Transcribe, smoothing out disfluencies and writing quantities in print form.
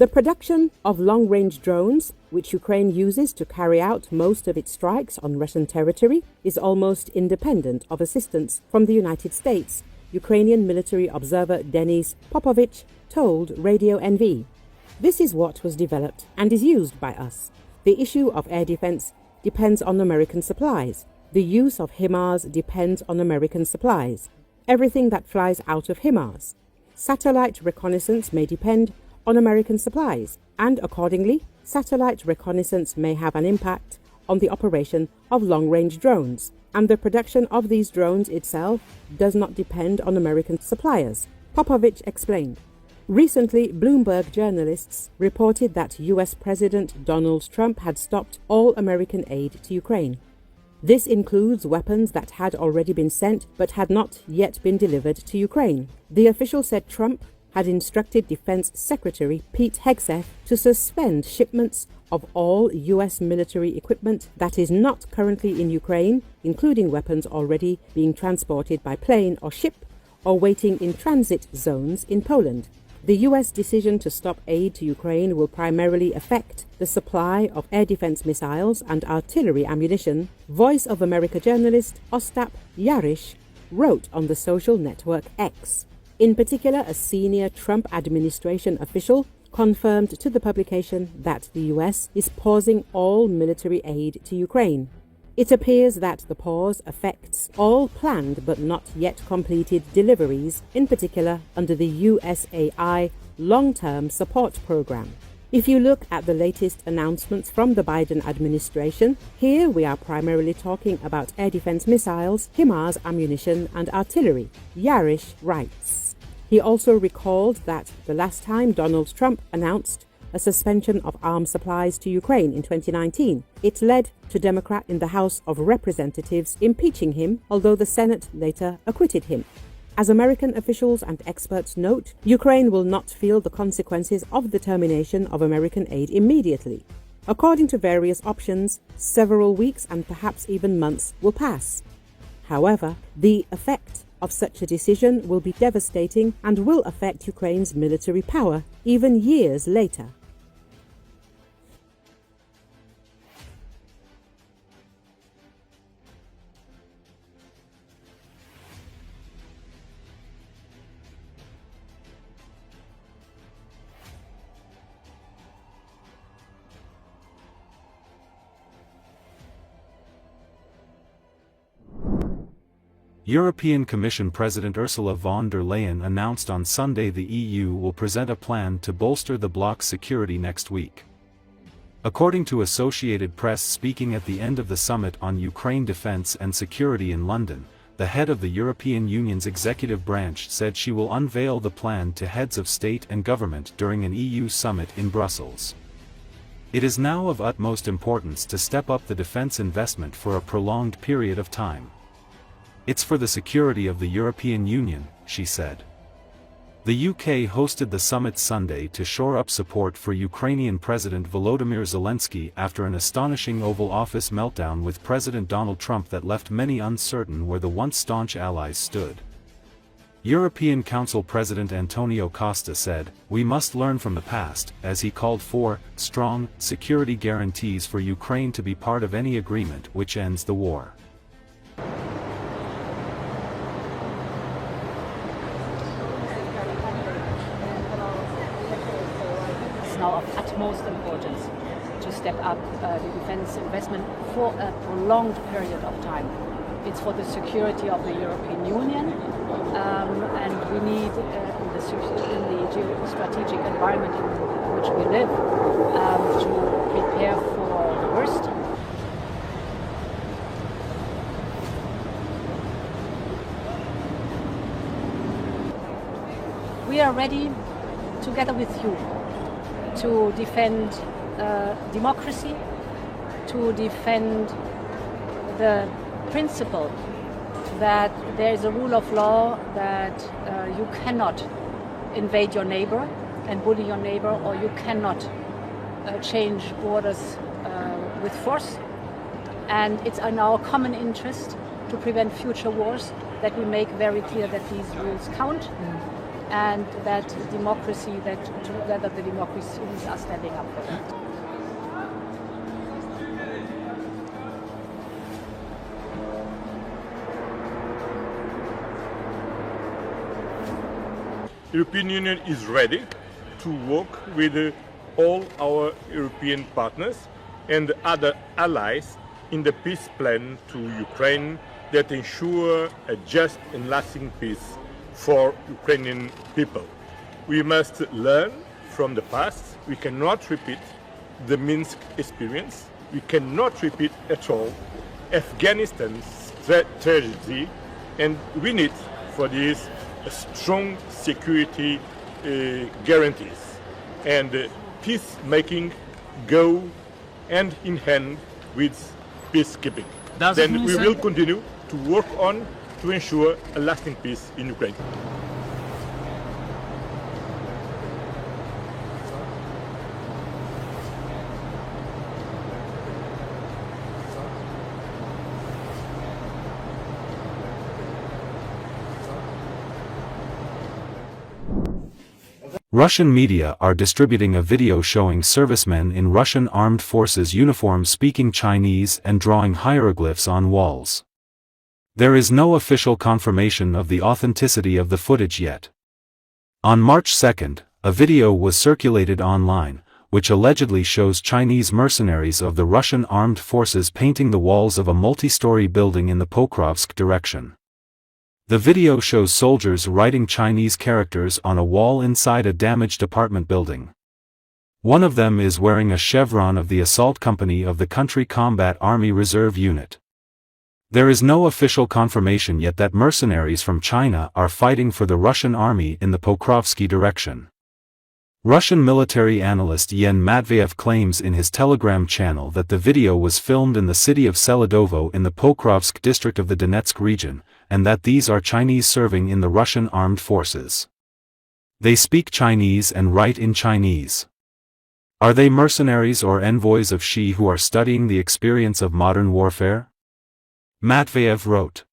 The production of long-range drones, which Ukraine uses to carry out most of its strikes on Russian territory, is almost independent of assistance from the United States, Ukrainian military observer Denis Popovich told Radio NV. This is what was developed and is used by us. The issue of air defense depends on American supplies. The use of HIMARS depends on American supplies. Everything that flies out of HIMARS. Satellite reconnaissance may depend on American supplies, and accordingly, satellite reconnaissance may have an impact on the operation of long-range drones, and the production of these drones itself does not depend on American suppliers, Popovich explained. Recently, Bloomberg journalists reported that US President Donald Trump had stopped all American aid to Ukraine. This includes weapons that had already been sent but had not yet been delivered to Ukraine. The official said Trump had instructed Defense Secretary Pete Hegseth to suspend shipments of all U.S. military equipment that is not currently in Ukraine, including weapons already being transported by plane or ship or waiting in transit zones in Poland. The U.S. decision to stop aid to Ukraine will primarily affect the supply of air defense missiles and artillery ammunition, Voice of America journalist Ostap Yarish wrote on the social network X. In particular, a senior Trump administration official confirmed to the publication that the U.S. is pausing all military aid to Ukraine. It appears that the pause affects all planned but not yet completed deliveries, in particular under the USAI long-term support program. If you look at the latest announcements from the Biden administration, here we are primarily talking about air defense missiles, HIMARS ammunition and artillery, Yarish writes. He also recalled that the last time Donald Trump announced a suspension of arms supplies to Ukraine in 2019, it led to Democrat in the House of Representatives impeaching him, although the Senate later acquitted him. As American officials and experts note, Ukraine will not feel the consequences of the termination of American aid immediately. According to various options, several weeks and perhaps even months will pass. However, the effect of such a decision will be devastating and will affect Ukraine's military power even years later. European Commission President Ursula von der Leyen announced on Sunday the EU will present a plan to bolster the bloc's security next week. According to Associated Press speaking at the end of the summit on Ukraine defense and security in London, the head of the European Union's executive branch said she will unveil the plan to heads of state and government during an EU summit in Brussels. It is now of utmost importance to step up the defense investment for a prolonged period of time. It's for the security of the European Union, she said. The UK hosted the summit Sunday to shore up support for Ukrainian President Volodymyr Zelensky after an astonishing Oval Office meltdown with President Donald Trump that left many uncertain where the once staunch allies stood. European Council President Antonio Costa said, "We must learn from the past," as he called for strong security guarantees for Ukraine to be part of any agreement which ends the war. Now of utmost importance to step up the defense investment for a prolonged period of time. It's for the security of the European Union, and we need in the geostrategic environment in which we live to prepare for the worst. We are ready together with you to defend democracy, to defend the principle that there is a rule of law, that you cannot invade your neighbor and bully your neighbor, or you cannot change borders with force. And it's in our common interest to prevent future wars that we make very clear that these rules count. and that democracy, that together the democracies are standing up for that. European Union is ready to work with all our European partners and other allies in the peace plan to Ukraine that ensure a just and lasting peace for Ukrainian people. We must learn from the past. We cannot repeat the Minsk experience. We cannot repeat at all Afghanistan's tragedy, and we need for this strong security guarantees. And peacemaking go hand in hand with peacekeeping. Then we will continue to work on to ensure a lasting peace in Ukraine. Russian media are distributing a video showing servicemen in Russian armed forces uniforms speaking Chinese and drawing hieroglyphs on walls. There is no official confirmation of the authenticity of the footage yet. On March 2, a video was circulated online, which allegedly shows Chinese mercenaries of the Russian armed forces painting the walls of a multi-story building in the Pokrovsk direction. The video shows soldiers writing Chinese characters on a wall inside a damaged apartment building. One of them is wearing a chevron of the assault company of the Country Combat Army Reserve Unit. There is no official confirmation yet that mercenaries from China are fighting for the Russian army in the Pokrovsky direction. Russian military analyst Yen Matveyev claims in his Telegram channel that the video was filmed in the city of Seledovo in the Pokrovsk district of the Donetsk region, and that these are Chinese serving in the Russian armed forces. They speak Chinese and write in Chinese. Are they mercenaries or envoys of Xi who are studying the experience of modern warfare? Matveyev wrote.